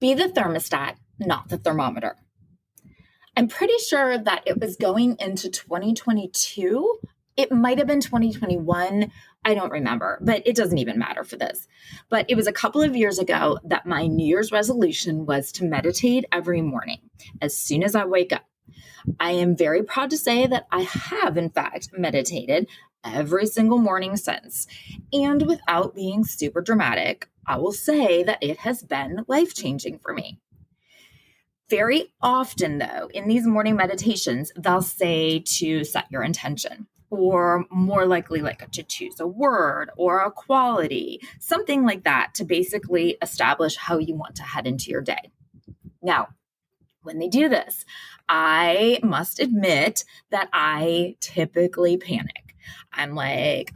Be the thermostat, not the thermometer. I'm pretty sure that it was going into 2022. It might have been 2021. I don't remember, but it doesn't even matter for this. But it was a couple of years ago that my New Year's resolution was to meditate every morning as soon as I wake up. I am very proud to say that I have, in fact, meditated every single morning since. And without being super dramatic, I will say that it has been life-changing for me. Very often, though, in these morning meditations, they'll say to set your intention, or more likely like to choose a word or a quality, something like that to basically establish how you want to head into your day. Now, when they do this, I must admit that I typically panic. I'm like,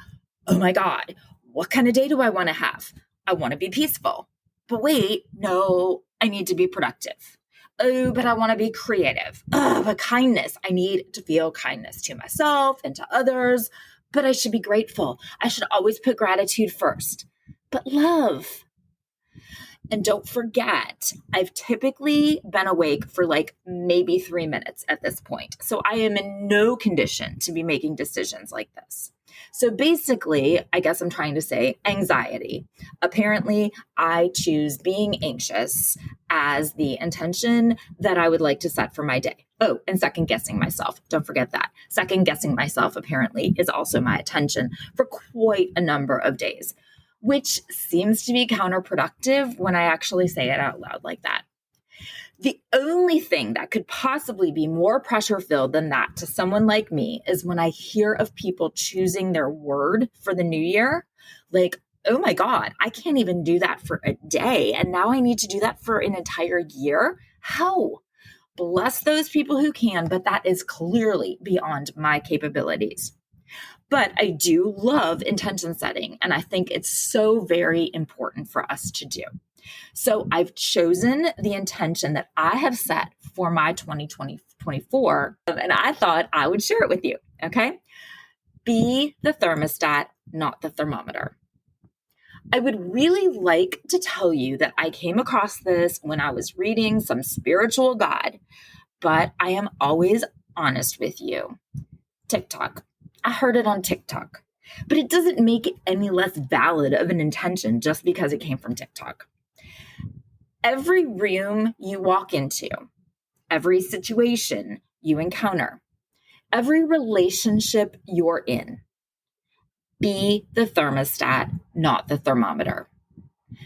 oh my God, what kind of day do I want to have? I want to be peaceful. But wait, no, I need to be productive. Oh, but I want to be creative. Oh, but kindness. I need to feel kindness to myself and to others. But I should be grateful. I should always put gratitude first. But love. And don't forget, I've typically been awake for like maybe 3 minutes at this point. So I am in no condition to be making decisions like this. So basically, I guess I'm trying to say anxiety. Apparently, I choose being anxious as the intention that I would like to set for my day. Oh, and second guessing myself. Don't forget that. Second guessing myself apparently is also my intention for quite a number of days, which seems to be counterproductive when I actually say it out loud like that. The only thing that could possibly be more pressure-filled than that to someone like me is when I hear of people choosing their word for the new year. Like, oh my God, I can't even do that for a day. And now I need to do that for an entire year? How? Bless those people who can, but that is clearly beyond my capabilities. But I do love intention setting, and I think it's so very important for us to do. So I've chosen the intention that I have set for my 2024, and I thought I would share it with you, okay? Be the thermostat, not the thermometer. I would really like to tell you that I came across this when I was reading some spiritual guide, but I am always honest with you. TikTok. I heard it on TikTok, but it doesn't make it any less valid of an intention just because it came from TikTok. Every room you walk into, every situation you encounter, every relationship you're in, be the thermostat, not the thermometer.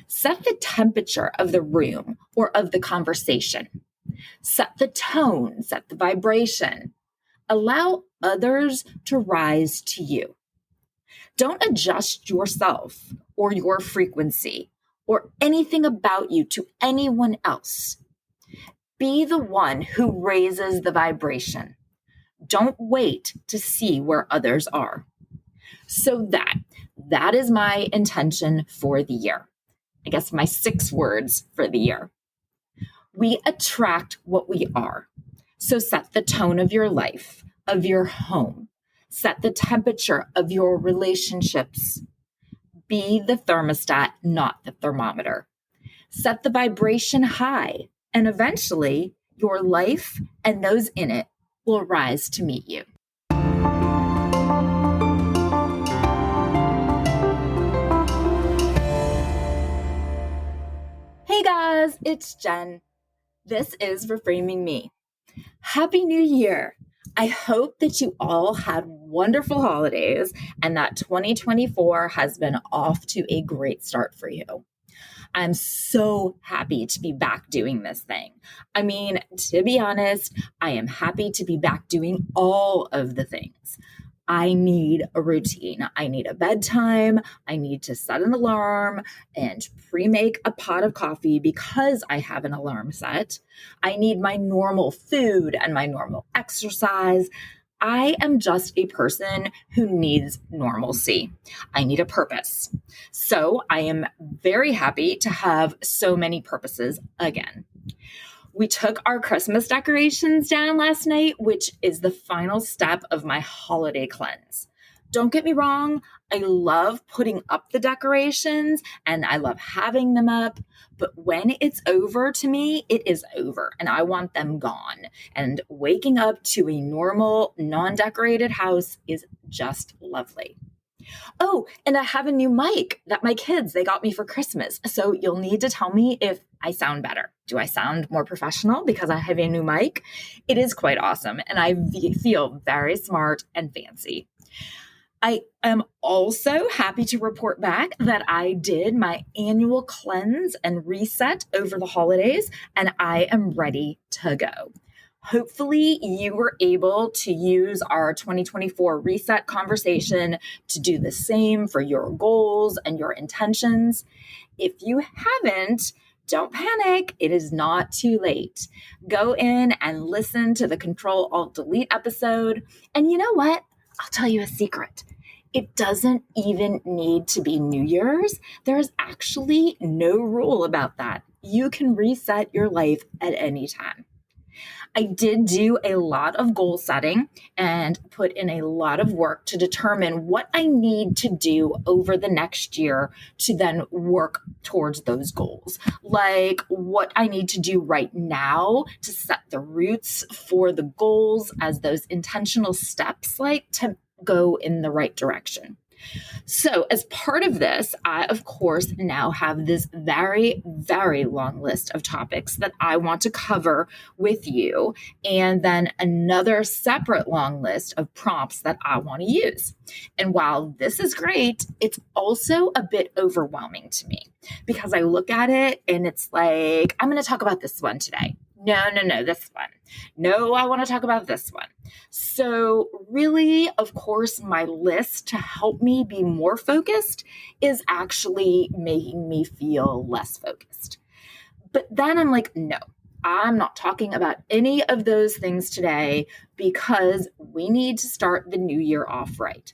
Set the temperature of the room or of the conversation. Set the tone, set the vibration. Allow others to rise to you. Don't adjust yourself or your frequency or anything about you to anyone else. Be the one who raises the vibration. Don't wait to see where others are. So that is my intention for the year. I guess my 6 words for the year. We attract what we are. So set the tone of your life, of your home. Set the temperature of your relationships. Be the thermostat, not the thermometer. Set the vibration high, and eventually your life and those in it will rise to meet you. Hey guys, it's Jen. This is Reframing Me. Happy New Year! I hope that you all had wonderful holidays and that 2024 has been off to a great start for you. I'm so happy to be back doing this thing. I mean, to be honest, I am happy to be back doing all of the things. I need a routine. I need a bedtime. I need to set an alarm and pre-make a pot of coffee because I have an alarm set. I need my normal food and my normal exercise. I am just a person who needs normalcy. I need a purpose. So I am very happy to have so many purposes again. We took our Christmas decorations down last night, which is the final step of my holiday cleanse. Don't get me wrong. I love putting up the decorations and I love having them up. But when it's over to me, it is over and I want them gone. And waking up to a normal, non-decorated house is just lovely. Oh, and I have a new mic that my kids, they got me for Christmas. So you'll need to tell me if I sound better. Do I sound more professional because I have a new mic? It is quite awesome. And I feel very smart and fancy. I am also happy to report back that I did my annual cleanse and reset over the holidays, and I am ready to go. Hopefully, you were able to use our 2024 reset conversation to do the same for your goals and your intentions. If you haven't, don't panic. It is not too late. Go in and listen to the Control-Alt-Delete episode. And you know what? I'll tell you a secret. It doesn't even need to be New Year's. There is actually no rule about that. You can reset your life at any time. I did do a lot of goal setting and put in a lot of work to determine what I need to do over the next year to then work towards those goals. Like what I need to do right now to set the roots for the goals as those intentional steps, like to go in the right direction. So as part of this, I, of course, now have this very, very long list of topics that I want to cover with you, and then another separate long list of prompts that I want to use. And while this is great, it's also a bit overwhelming to me because I look at it and it's like, I'm going to talk about this one today. No, this one. No, I want to talk about this one. So really, of course, my list to help me be more focused is actually making me feel less focused. But then I'm like, no, I'm not talking about any of those things today because we need to start the new year off right.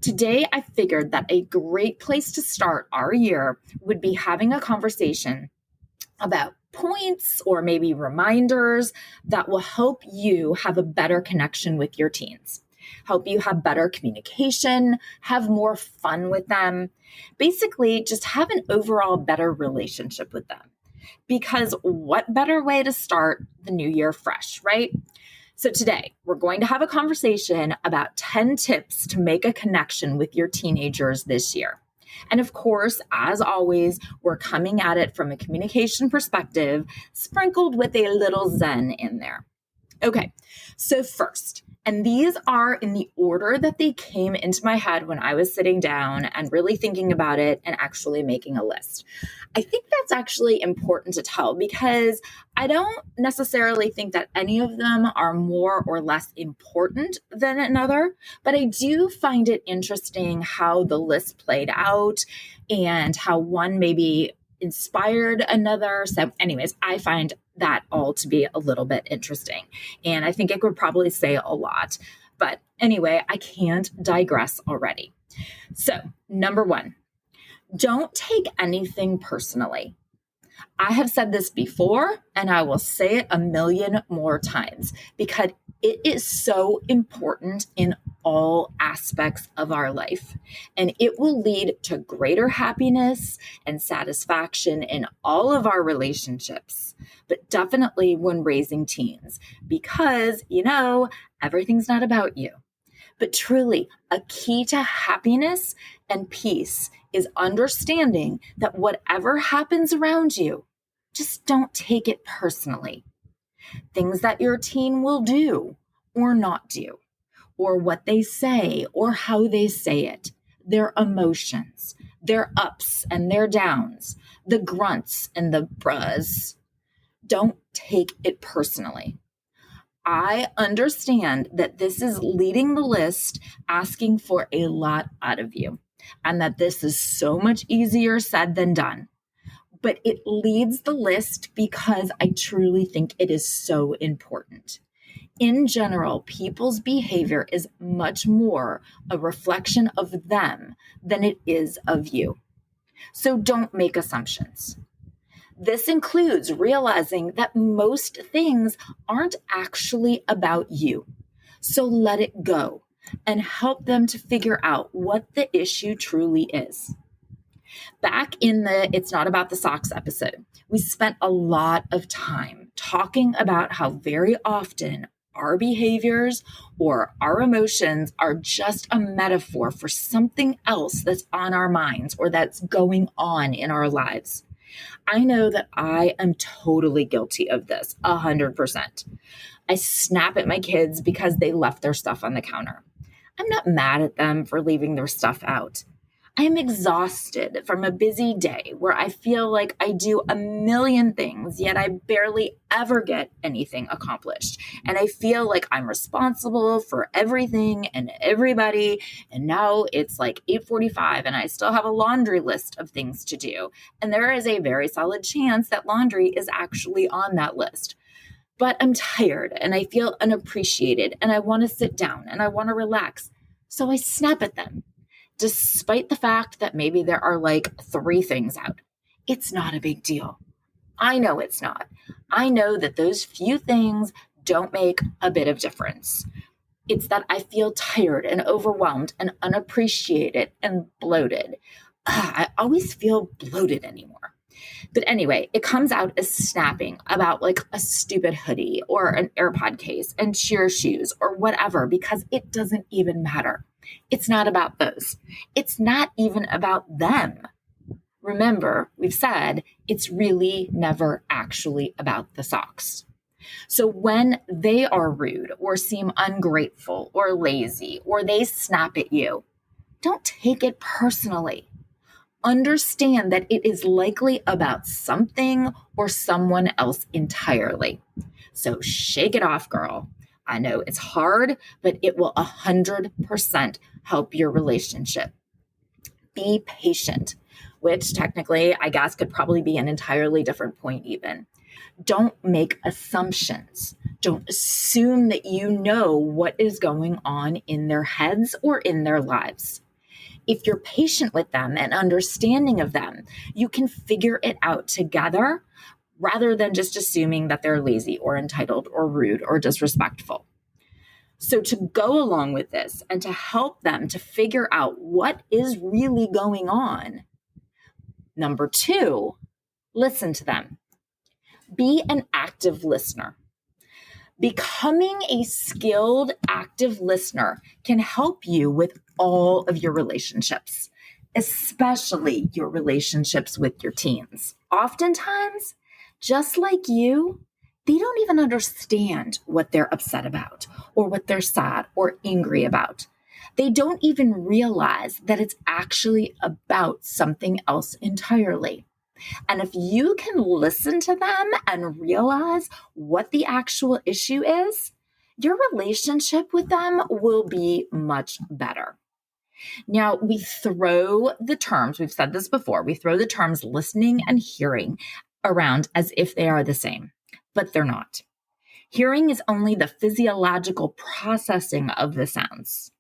Today, I figured that a great place to start our year would be having a conversation about points or maybe reminders that will help you have a better connection with your teens, help you have better communication, have more fun with them, basically just have an overall better relationship with them. Because what better way to start the new year fresh, right? So today, we're going to have a conversation about 10 tips to make a connection with your teenagers this year. And of course, as always, we're coming at it from a communication perspective, sprinkled with a little Zen in there. Okay, so first, and these are in the order that they came into my head when I was sitting down and really thinking about it and actually making a list. I think that's actually important to tell because I don't necessarily think that any of them are more or less important than another, but I do find it interesting how the list played out and how one maybe inspired another. So anyways, I find that all to be a little bit interesting. And I think it could probably say a lot. But anyway, I can't digress already. So number one, don't take anything personally. I have said this before, and I will say it a million more times because it is so important in all aspects of our life. And it will lead to greater happiness and satisfaction in all of our relationships, but definitely when raising teens, because, everything's not about you. But truly, a key to happiness and peace is understanding that whatever happens around you, just don't take it personally. Things that your teen will do or not do, or what they say or how they say it, their emotions, their ups and their downs, the grunts and the bruhs. Don't take it personally. I understand that this is leading the list, asking for a lot out of you, and that this is so much easier said than done. But it leads the list because I truly think it is so important. In general, people's behavior is much more a reflection of them than it is of you. So don't make assumptions. This includes realizing that most things aren't actually about you. So let it go. and help them to figure out what the issue truly is. Back in the It's Not About the Socks episode, we spent a lot of time talking about how very often our behaviors or our emotions are just a metaphor for something else that's on our minds or that's going on in our lives. I know that I am totally guilty of this, 100%. I snap at my kids because they left their stuff on the counter. I'm not mad at them for leaving their stuff out. I am exhausted from a busy day where I feel like I do a million things, yet I barely ever get anything accomplished. And I feel like I'm responsible for everything and everybody. And now it's like 8:45 and I still have a laundry list of things to do. And there is a very solid chance that laundry is actually on that list. But I'm tired and I feel unappreciated and I want to sit down and I want to relax. So I snap at them. Despite the fact that maybe there are like 3 things out. It's not a big deal. I know it's not. I know that those few things don't make a bit of difference. It's that I feel tired and overwhelmed and unappreciated and bloated. I always feel bloated anymore. But anyway, it comes out as snapping about like a stupid hoodie or an AirPod case and cheer shoes or whatever, because it doesn't even matter. It's not about those. It's not even about them. Remember, we've said it's really never actually about the socks. So when they are rude or seem ungrateful or lazy or they snap at you, don't take it personally. Understand that it is likely about something or someone else entirely. So shake it off, girl. I know it's hard, but it will 100% help your relationship. Be patient, which technically, I guess, could probably be an entirely different point even. Don't make assumptions. Don't assume that you know what is going on in their heads or in their lives. If you're patient with them and understanding of them, you can figure it out together rather than just assuming that they're lazy or entitled or rude or disrespectful. So to go along with this and to help them to figure out what is really going on, number 2, listen to them. Be an active listener. Becoming a skilled, active listener can help you with all of your relationships, especially your relationships with your teens. Oftentimes, just like you, they don't even understand what they're upset about or what they're sad or angry about. They don't even realize that it's actually about something else entirely. And if you can listen to them and realize what the actual issue is, your relationship with them will be much better. Now, we throw the terms, we've said this before, we throw the terms listening and hearing around as if they are the same, but they're not. Hearing is only the physiological processing of the sounds.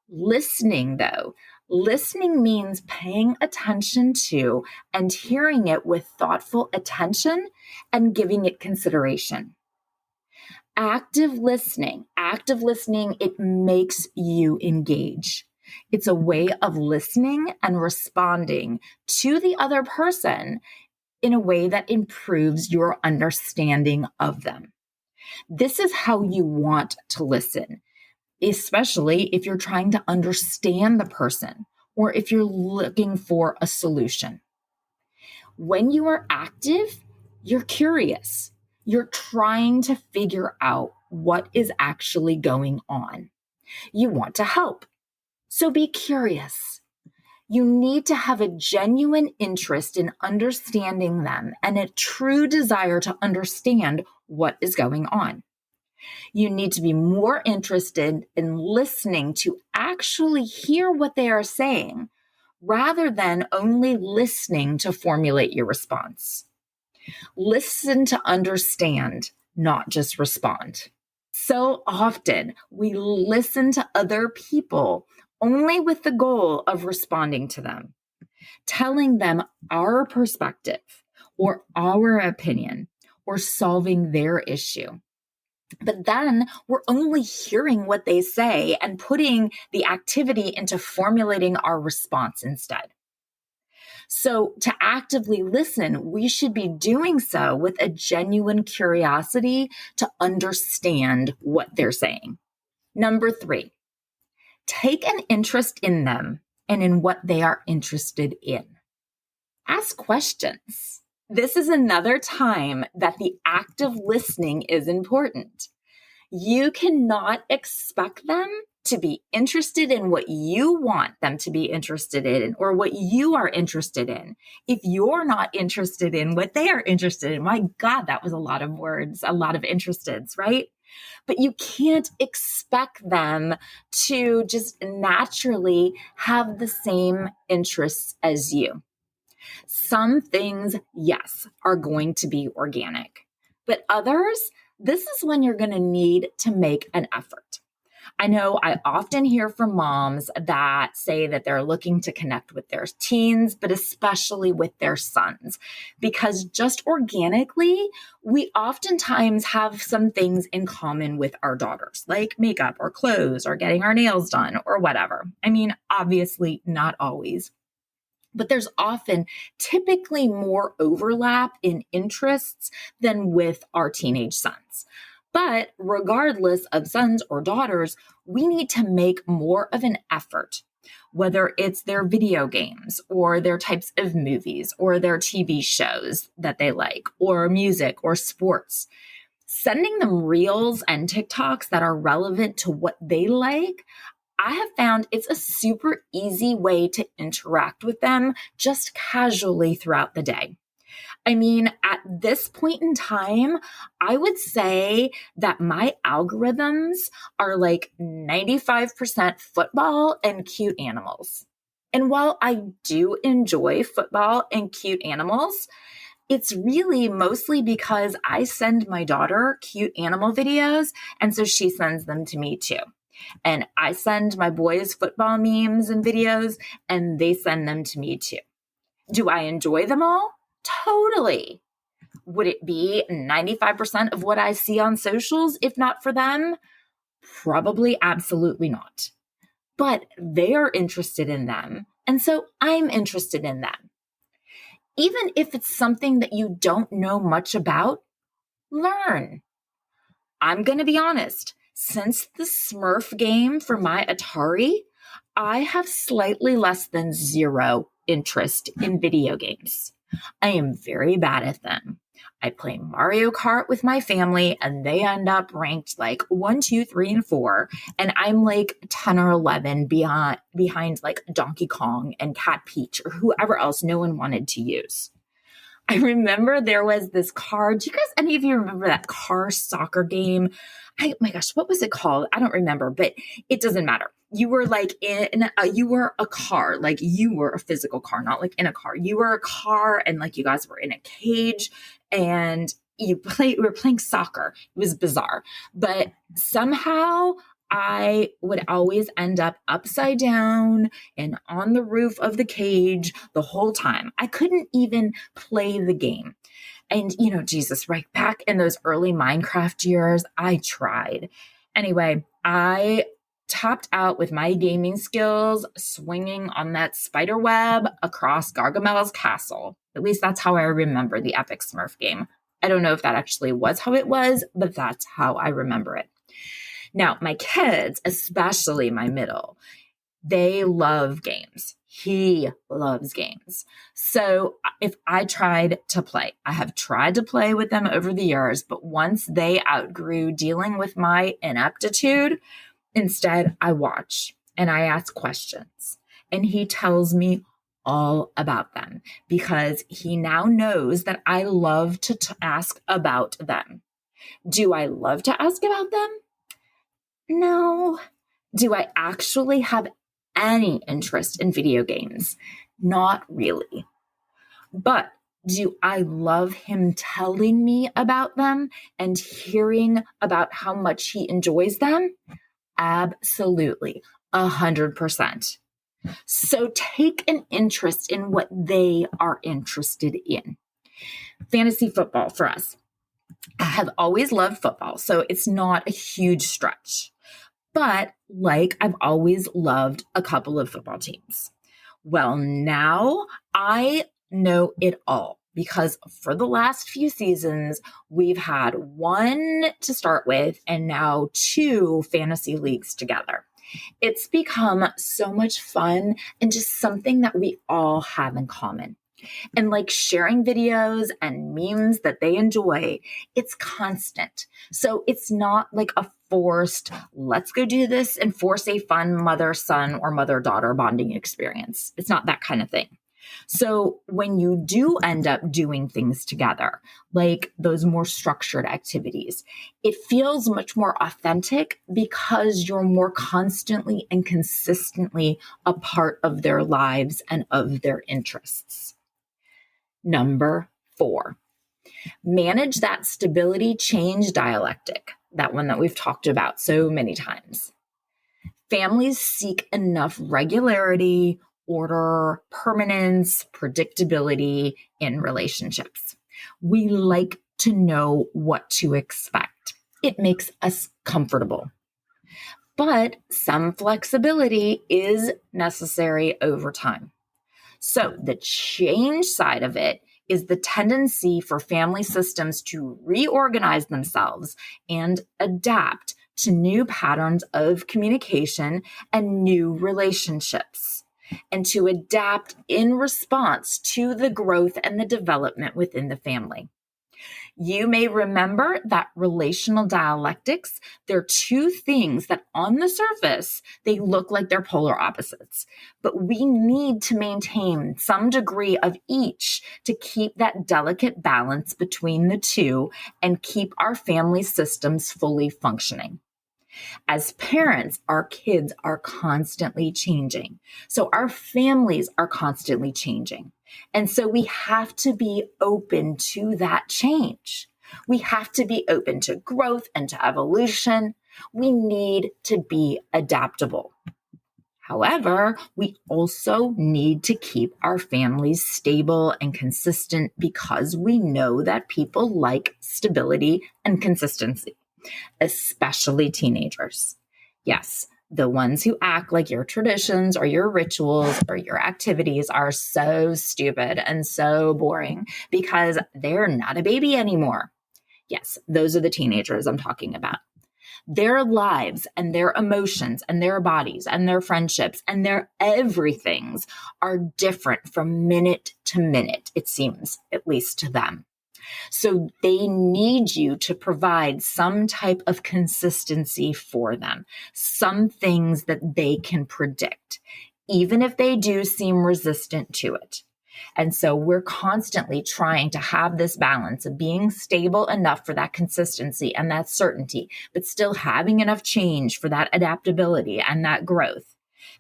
Listening, though, listening means paying attention to and hearing it with thoughtful attention and giving it consideration. Active listening, it makes you engage. It's a way of listening and responding to the other person in a way that improves your understanding of them. This is how you want to listen, especially if you're trying to understand the person or if you're looking for a solution. When you are active, you're curious. You're trying to figure out what is actually going on. You want to help. So be curious. You need to have a genuine interest in understanding them and a true desire to understand what is going on. You need to be more interested in listening to actually hear what they are saying rather than only listening to formulate your response. Listen to understand, not just respond. So often we listen to other people only with the goal of responding to them, telling them our perspective or our opinion or solving their issue. But then we're only hearing what they say and putting the activity into formulating our response instead. So to actively listen, we should be doing so with a genuine curiosity to understand what they're saying. Number 3, take an interest in them and in what they are interested in. Ask questions. This is another time that the active listening is important. You cannot expect them to be interested in what you want them to be interested in or what you are interested in if you're not interested in what they are interested in. My God, that was a lot of words, a lot of interesteds, right? But you can't expect them to just naturally have the same interests as you. Some things, yes, are going to be organic, but others, this is when you're going to need to make an effort. I know I often hear from moms that say that they're looking to connect with their teens, but especially with their sons, because just organically, we oftentimes have some things in common with our daughters, like makeup or clothes or getting our nails done or whatever. I mean, obviously not always. But there's often typically more overlap in interests than with our teenage sons. But regardless of sons or daughters, we need to make more of an effort, whether it's their video games or their types of movies or their TV shows that they like, or music or sports. Sending them reels and TikToks that are relevant to what they like, I have found it's a super easy way to interact with them just casually throughout the day. I mean, at this point in time, I would say that my algorithms are like 95% football and cute animals. And while I do enjoy football and cute animals, it's really mostly because I send my daughter cute animal videos, and so she sends them to me too. And I send my boys football memes and videos, and they send them to me too. Do I enjoy them all? Totally. Would it be 95% of what I see on socials if not for them? Probably absolutely not. But they are interested in them, and so I'm interested in them. Even if it's something that you don't know much about, learn. I'm going to be honest. Since the Smurf game for my Atari, I have slightly less than 0 interest in video games. I am very bad at them. I play Mario Kart with my family and they end up ranked like 1, 2, 3, and 4. And I'm like 10 or 11 behind like Donkey Kong and Cat Peach or whoever else no one wanted to use. I remember there was this car. Do you guys, any of you remember that car soccer game? Oh my gosh, what was it called? I don't remember, but it doesn't matter. You were like you were a car, like you were a physical car, not like in a car. You were a car and like you guys were in a cage and you were playing soccer. It was bizarre, but somehow I would always end up upside down and on the roof of the cage the whole time. I couldn't even play the game. And, Jesus, right back in those early Minecraft years, I tried. Anyway, I topped out with my gaming skills swinging on that spider web across Gargamel's castle. At least that's how I remember the Epic Smurf game. I don't know if that actually was how it was, but that's how I remember it. Now, my kids, especially my middle, they love games. He loves games. So if I tried to play, I have tried to play with them over the years, but once they outgrew dealing with my ineptitude, instead I watch and I ask questions and he tells me all about them because he now knows that I love to ask about them. Do I love to ask about them? No. Do I actually have any interest in video games? Not really. But do I love him telling me about them and hearing about how much he enjoys them? Absolutely. 100%. So take an interest in what they are interested in. Fantasy football for us. I have always loved football, so it's not a huge stretch. But like, I've always loved a couple of football teams. Well, now I know it all because for the last few seasons, we've had one to start with and now two fantasy leagues together. It's become so much fun and just something that we all have in common. And like sharing videos and memes that they enjoy, it's constant. So it's not like a forced, let's go do this and force a fun mother-son or mother-daughter bonding experience. It's not that kind of thing. So when you do end up doing things together, like those more structured activities, it feels much more authentic because you're more constantly and consistently a part of their lives and of their interests. Number 4, manage that stability change dialectic, that one that we've talked about so many times. Families seek enough regularity, order, permanence, predictability in relationships. We like to know what to expect. It makes us comfortable. But some flexibility is necessary over time. So the change side of it is the tendency for family systems to reorganize themselves and adapt to new patterns of communication and new relationships, and to adapt in response to the growth and the development within the family. You may remember that relational dialectics, they're two things that on the surface, they look like they're polar opposites, but we need to maintain some degree of each to keep that delicate balance between the two and keep our family systems fully functioning. As parents, our kids are constantly changing. So our families are constantly changing. And so we have to be open to that change. We have to be open to growth and to evolution. We need to be adaptable. However, we also need to keep our families stable and consistent because we know that people like stability and consistency, especially teenagers. Yes, the ones who act like your traditions or your rituals or your activities are so stupid and so boring because they're not a baby anymore. Yes, those are the teenagers I'm talking about. Their lives and their emotions and their bodies and their friendships and their everythings are different from minute to minute, it seems, at least to them. So they need you to provide some type of consistency for them, some things that they can predict, even if they do seem resistant to it. And so we're constantly trying to have this balance of being stable enough for that consistency and that certainty, but still having enough change for that adaptability and that growth.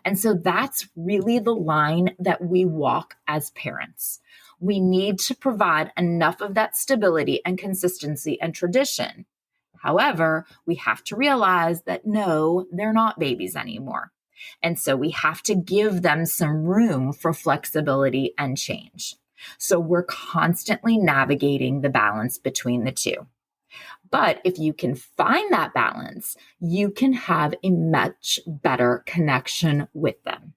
And so that's really the line that we walk as parents. We need to provide enough of that stability and consistency and tradition. However, we have to realize that no, they're not babies anymore. And so we have to give them some room for flexibility and change. So we're constantly navigating the balance between the two. But if you can find that balance, you can have a much better connection with them.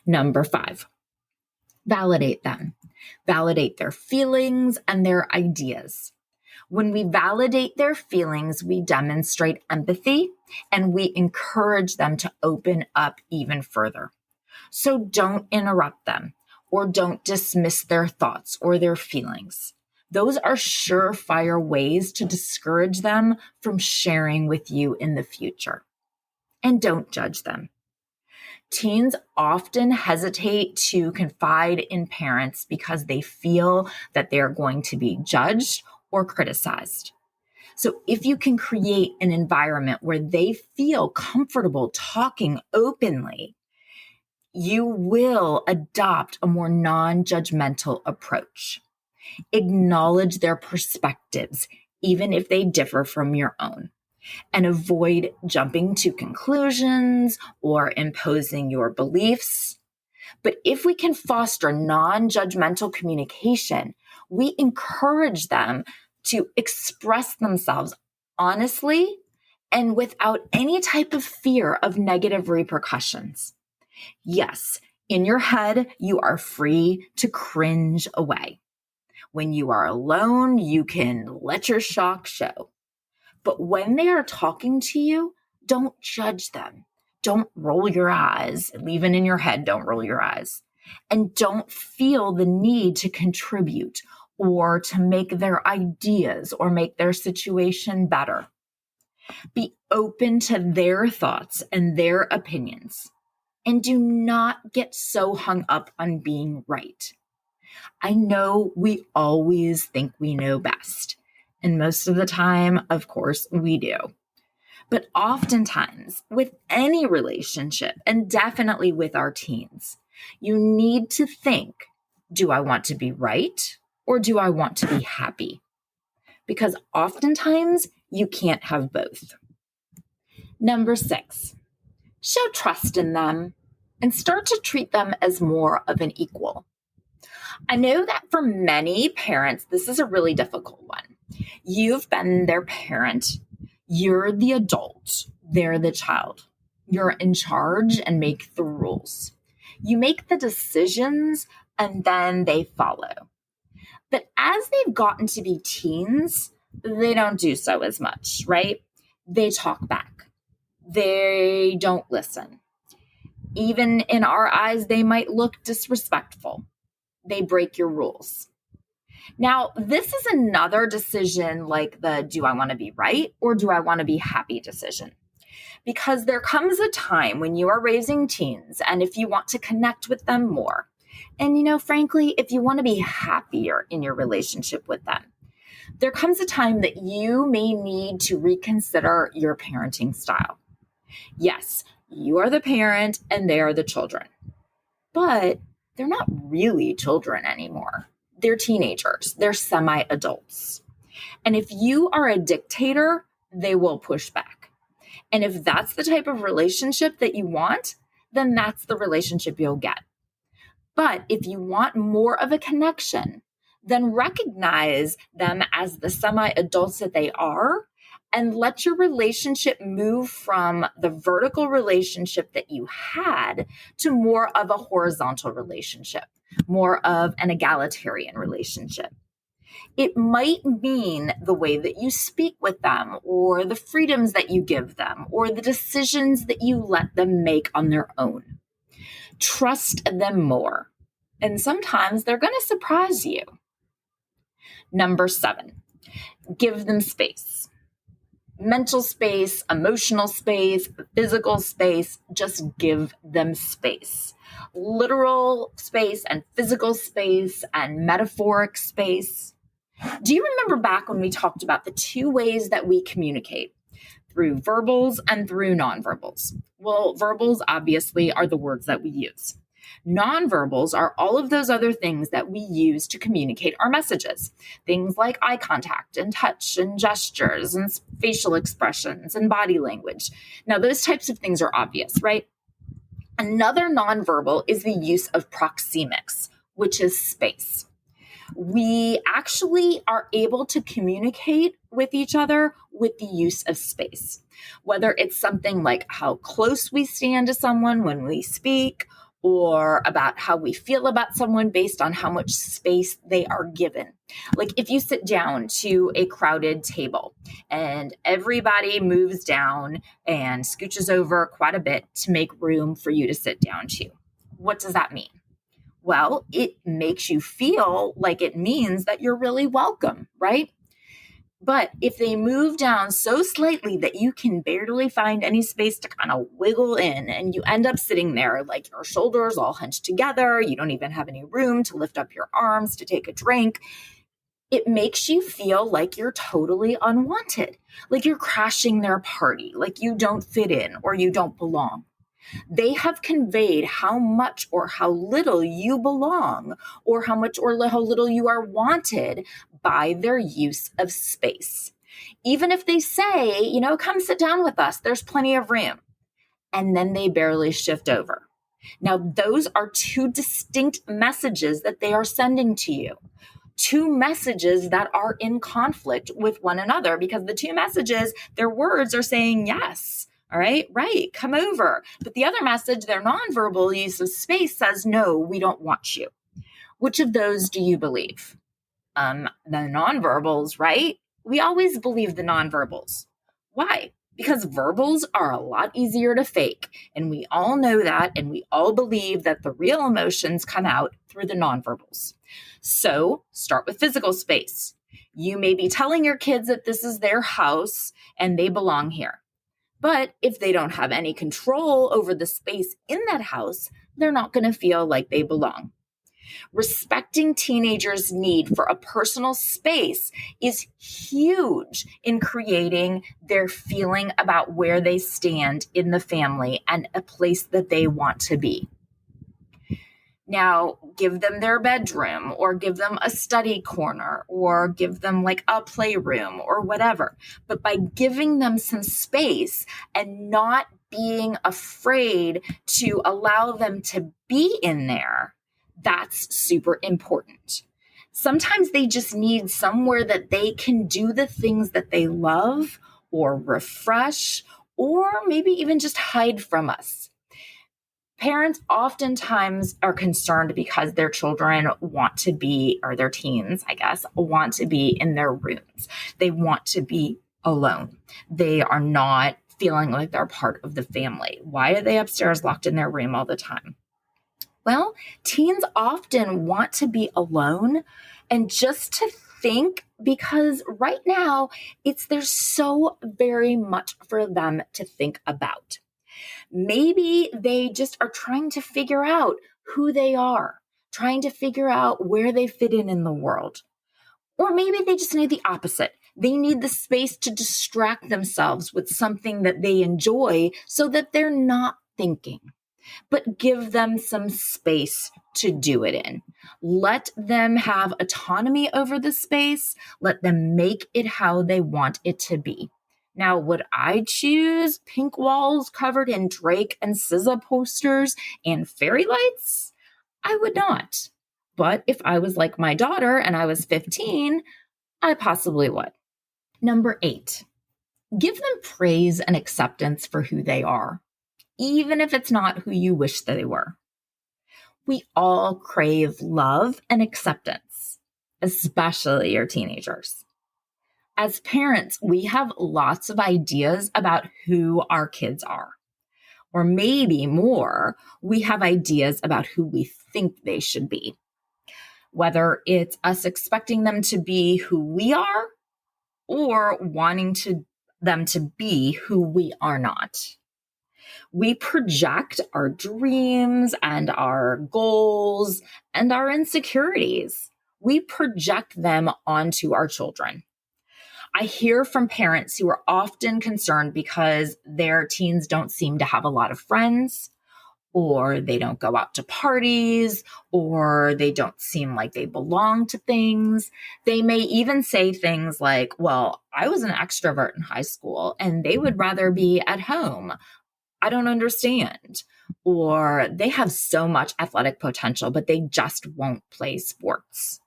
Number 5, validate them. Validate their feelings and their ideas. When we validate their feelings, we demonstrate empathy and we encourage them to open up even further. So don't interrupt them or don't dismiss their thoughts or their feelings. Those are surefire ways to discourage them from sharing with you in the future. And don't judge them. Teens often hesitate to confide in parents because they feel that they're going to be judged or criticized. So if you can create an environment where they feel comfortable talking openly, you will adopt a more non-judgmental approach. Acknowledge their perspectives, even if they differ from your own, and avoid jumping to conclusions or imposing your beliefs. But if we can foster non-judgmental communication, we encourage them to express themselves honestly and without any type of fear of negative repercussions. Yes, in your head, you are free to cringe away. When you are alone, you can let your shock show. But when they are talking to you, don't judge them. Don't roll your eyes. Even in your head, don't roll your eyes. And don't feel the need to contribute or to make their ideas or make their situation better. Be open to their thoughts and their opinions. And do not get so hung up on being right. I know we always think we know best. And most of the time, of course, we do. But oftentimes, with any relationship, and definitely with our teens, you need to think, do I want to be right or do I want to be happy? Because oftentimes, you can't have both. Number 6, show trust in them and start to treat them as more of an equal. I know that for many parents, this is a really difficult one. You've been their parent. You're the adult. They're the child. You're in charge and make the rules. You make the decisions and then they follow. But as they've gotten to be teens, they don't do so as much, right? They talk back. They don't listen. Even in our eyes, they might look disrespectful. They break your rules. Now, this is another decision like the do I want to be right or do I want to be happy decision. Because there comes a time when you are raising teens and if you want to connect with them more, and frankly, if you want to be happier in your relationship with them, there comes a time that you may need to reconsider your parenting style. Yes, you are the parent and they are the children, but they're not really children anymore. They're teenagers. They're semi-adults. And if you are a dictator, they will push back. And if that's the type of relationship that you want, then that's the relationship you'll get. But if you want more of a connection, then recognize them as the semi-adults that they are and let your relationship move from the vertical relationship that you had to more of a horizontal relationship, more of an egalitarian relationship. It might mean the way that you speak with them or the freedoms that you give them or the decisions that you let them make on their own. Trust them more. And sometimes they're going to surprise you. Number 7, give them space. Mental space, emotional space, physical space, just give them space. Literal space and physical space and metaphoric space. Do you remember back when we talked about the 2 ways that we communicate? Through verbals and through nonverbals. Well, verbals obviously are the words that we use. Nonverbals are all of those other things that we use to communicate our messages. Things like eye contact and touch and gestures and facial expressions and body language. Now, those types of things are obvious, right? Another nonverbal is the use of proxemics, which is space. We actually are able to communicate with each other with the use of space, whether it's something like how close we stand to someone when we speak, or about how we feel about someone based on how much space they are given. Like if you sit down to a crowded table and everybody moves down and scooches over quite a bit to make room for you to sit down to, what does that mean? Well, it makes you feel like it means that you're really welcome, right? But if they move down so slightly that you can barely find any space to kind of wiggle in and you end up sitting there like your shoulders all hunched together, you don't even have any room to lift up your arms to take a drink, it makes you feel like you're totally unwanted, like you're crashing their party, like you don't fit in or you don't belong. They have conveyed how much or how little you belong or how much or how little you are wanted by their use of space. Even if they say, come sit down with us, there's plenty of room, and then they barely shift over. Now, those are 2 distinct messages that they are sending to you. two messages that are in conflict with one another, because the two messages, their words are saying yes. All right, right, come over. But the other message, their nonverbal use of space, says, no, we don't want you. Which of those do you believe? The nonverbals, right? We always believe the nonverbals. Why? Because verbals are a lot easier to fake. And we all know that. And we all believe that the real emotions come out through the nonverbals. So start with physical space. You may be telling your kids that this is their house and they belong here. But if they don't have any control over the space in that house, they're not going to feel like they belong. Respecting teenagers' need for a personal space is huge in creating their feeling about where they stand in the family and a place that they want to be. Now, give them their bedroom, or give them a study corner, or give them like a playroom or whatever. But by giving them some space and not being afraid to allow them to be in there, that's super important. Sometimes they just need somewhere that they can do the things that they love, or refresh, or maybe even just hide from us. Parents oftentimes are concerned because their children want to be, or their teens, I guess, want to be in their rooms. They want to be alone. They are not feeling like they're part of the family. Why are they upstairs locked in their room all the time? Well, teens often want to be alone and just to think, because right now there's so very much for them to think about. Maybe they just are trying to figure out who they are, trying to figure out where they fit in the world. Or maybe they just need the opposite. They need the space to distract themselves with something that they enjoy so that they're not thinking. But give them some space to do it in. Let them have autonomy over the space. Let them make it how they want it to be. Now, would I choose pink walls covered in Drake and SZA posters and fairy lights? I would not. But if I was like my daughter and I was 15, I possibly would. Number 8, give them praise and acceptance for who they are, even if it's not who you wish that they were. We all crave love and acceptance, especially your teenagers. As parents, we have lots of ideas about who our kids are. Or maybe more, we have ideas about who we think they should be. Whether it's us expecting them to be who we are or wanting them to be who we are not. We project our dreams and our goals and our insecurities. We project them onto our children. I hear from parents who are often concerned because their teens don't seem to have a lot of friends, or they don't go out to parties, or they don't seem like they belong to things. They may even say things like, well, I was an extrovert in high school and they would rather be at home. I don't understand. Or they have so much athletic potential, but they just won't play sports.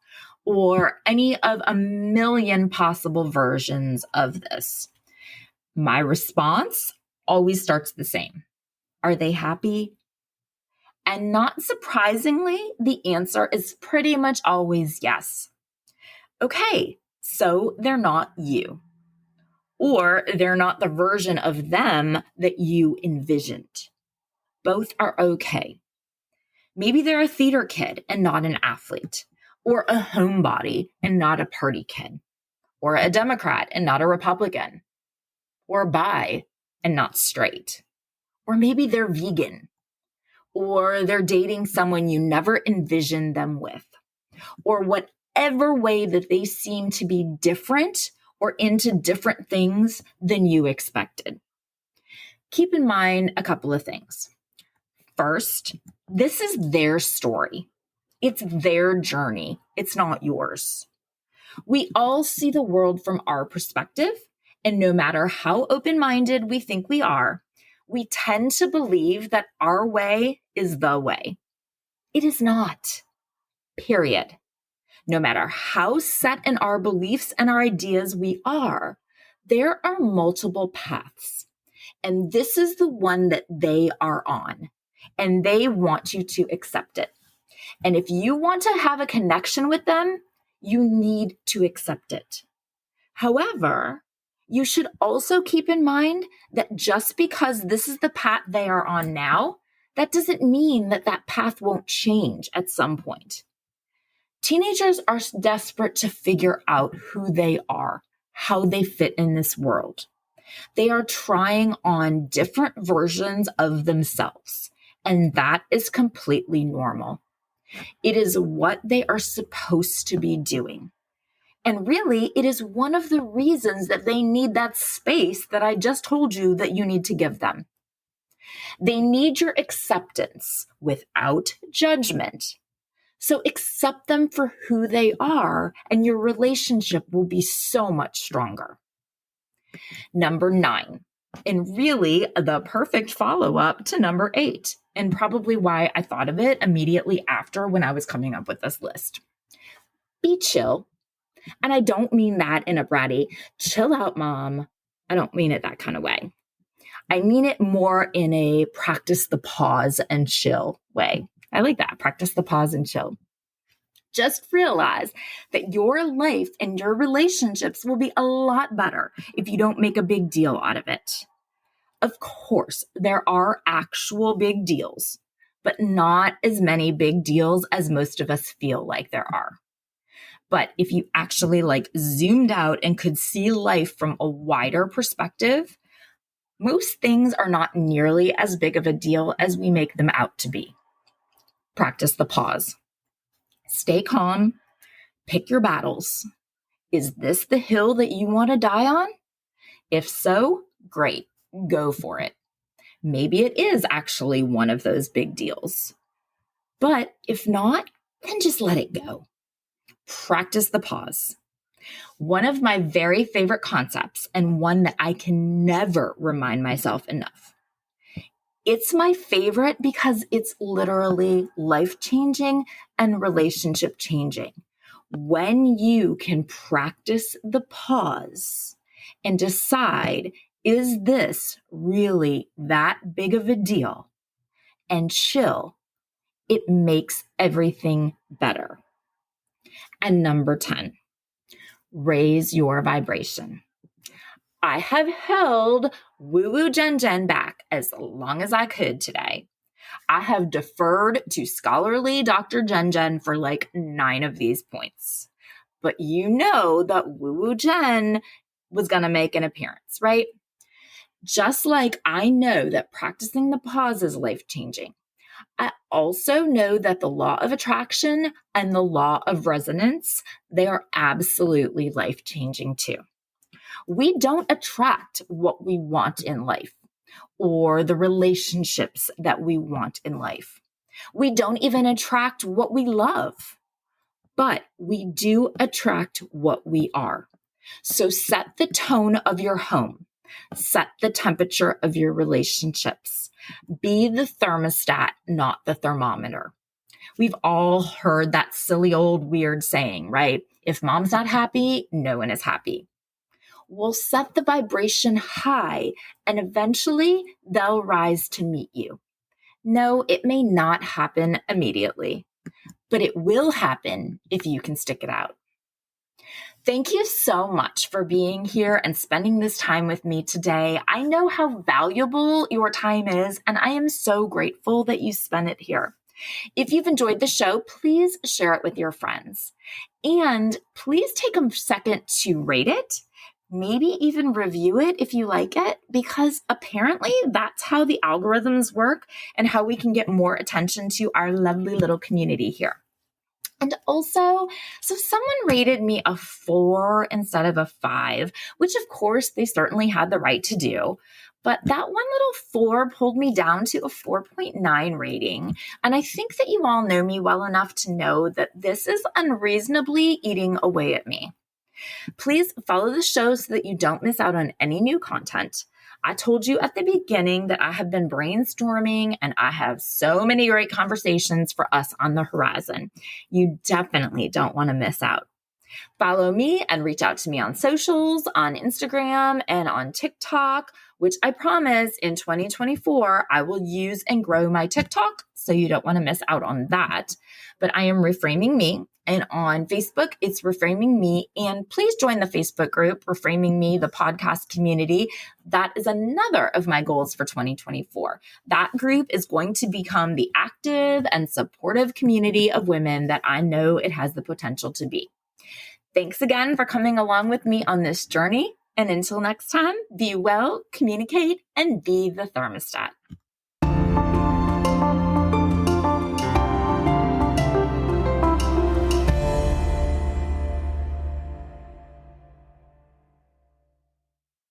Or any of a million possible versions of this. My response always starts the same. Are they happy? And not surprisingly, the answer is pretty much always yes. Okay, so they're not you. Or they're not the version of them that you envisioned. Both are okay. Maybe they're a theater kid and not an athlete, or a homebody and not a party kid, or a Democrat and not a Republican, or bi and not straight. Or maybe they're vegan, or they're dating someone you never envisioned them with, or whatever way that they seem to be different or into different things than you expected. Keep in mind a couple of things. First, this is their story. It's their journey. It's not yours. We all see the world from our perspective, and no matter how open-minded we think we are, we tend to believe that our way is the way. It is not. Period. No matter how set in our beliefs and our ideas we are, there are multiple paths. And this is the one that they are on. And they want you to accept it. And if you want to have a connection with them, you need to accept it. However, you should also keep in mind that just because this is the path they are on now, that doesn't mean that that path won't change at some point. Teenagers are desperate to figure out who they are, how they fit in this world. They are trying on different versions of themselves, and that is completely normal. It is what they are supposed to be doing. And really, it is one of the reasons that they need that space that I just told you that you need to give them. They need your acceptance without judgment. So accept them for who they are, and your relationship will be so much stronger. Number 9, and really the perfect follow-up to number 8, and probably why I thought of it immediately after when I was coming up with this list. Be chill. And I don't mean that in a bratty, chill out, mom. I don't mean it that kind of way. I mean it more in a practice the pause and chill way. I like that. Practice the pause and chill. Just realize that your life and your relationships will be a lot better if you don't make a big deal out of it. Of course, there are actual big deals, but not as many big deals as most of us feel like there are. But if you actually zoomed out and could see life from a wider perspective, most things are not nearly as big of a deal as we make them out to be. Practice the pause. Stay calm. Pick your battles. Is this the hill that you want to die on? If so, great. Go for it. Maybe it is actually one of those big deals. But if not, then just let it go. Practice the pause. One of my very favorite concepts, and one that I can never remind myself enough. It's my favorite because it's literally life-changing and relationship-changing. When you can practice the pause and decide, is this really that big of a deal? And chill, it makes everything better. And number 10, raise your vibration. I have held woo-woo Jen back as long as I could today. I have deferred to scholarly Dr. Jen for 9 of these points. But you know that woo-woo Jen was going to make an appearance, right? Just like I know that practicing the pause is life-changing, I also know that the law of attraction and the law of resonance, they are absolutely life-changing too. We don't attract what we want in life or the relationships that we want in life. We don't even attract what we love, but we do attract what we are. So set the tone of your home. Set the temperature of your relationships. Be the thermostat, not the thermometer. We've all heard that silly old weird saying, right? If mom's not happy, no one is happy. We'll set the vibration high, and eventually they'll rise to meet you. No, it may not happen immediately, but it will happen if you can stick it out. Thank you so much for being here and spending this time with me today. I know how valuable your time is, and I am so grateful that you spent it here. If you've enjoyed the show, please share it with your friends. And please take a second to rate it. Maybe even review it if you like it, because apparently that's how the algorithms work and how we can get more attention to our lovely little community here. And also, so someone rated me a 4 instead of a 5, which of course they certainly had the right to do. But that one little 4 pulled me down to a 4.9 rating. And I think that you all know me well enough to know that this is unreasonably eating away at me. Please follow the show so that you don't miss out on any new content. I told you at the beginning that I have been brainstorming and I have so many great conversations for us on the horizon. You definitely don't want to miss out. Follow me and reach out to me on socials, on Instagram and on TikTok, which I promise in 2024, I will use and grow my TikTok. So you don't want to miss out on that. But I am Reframing Me. And on Facebook, it's Reframing Me. And please join the Facebook group, Reframing Me, the podcast community. That is another of my goals for 2024. That group is going to become the active and supportive community of women that I know it has the potential to be. Thanks again for coming along with me on this journey. And until next time, be well, communicate, and be the thermostat.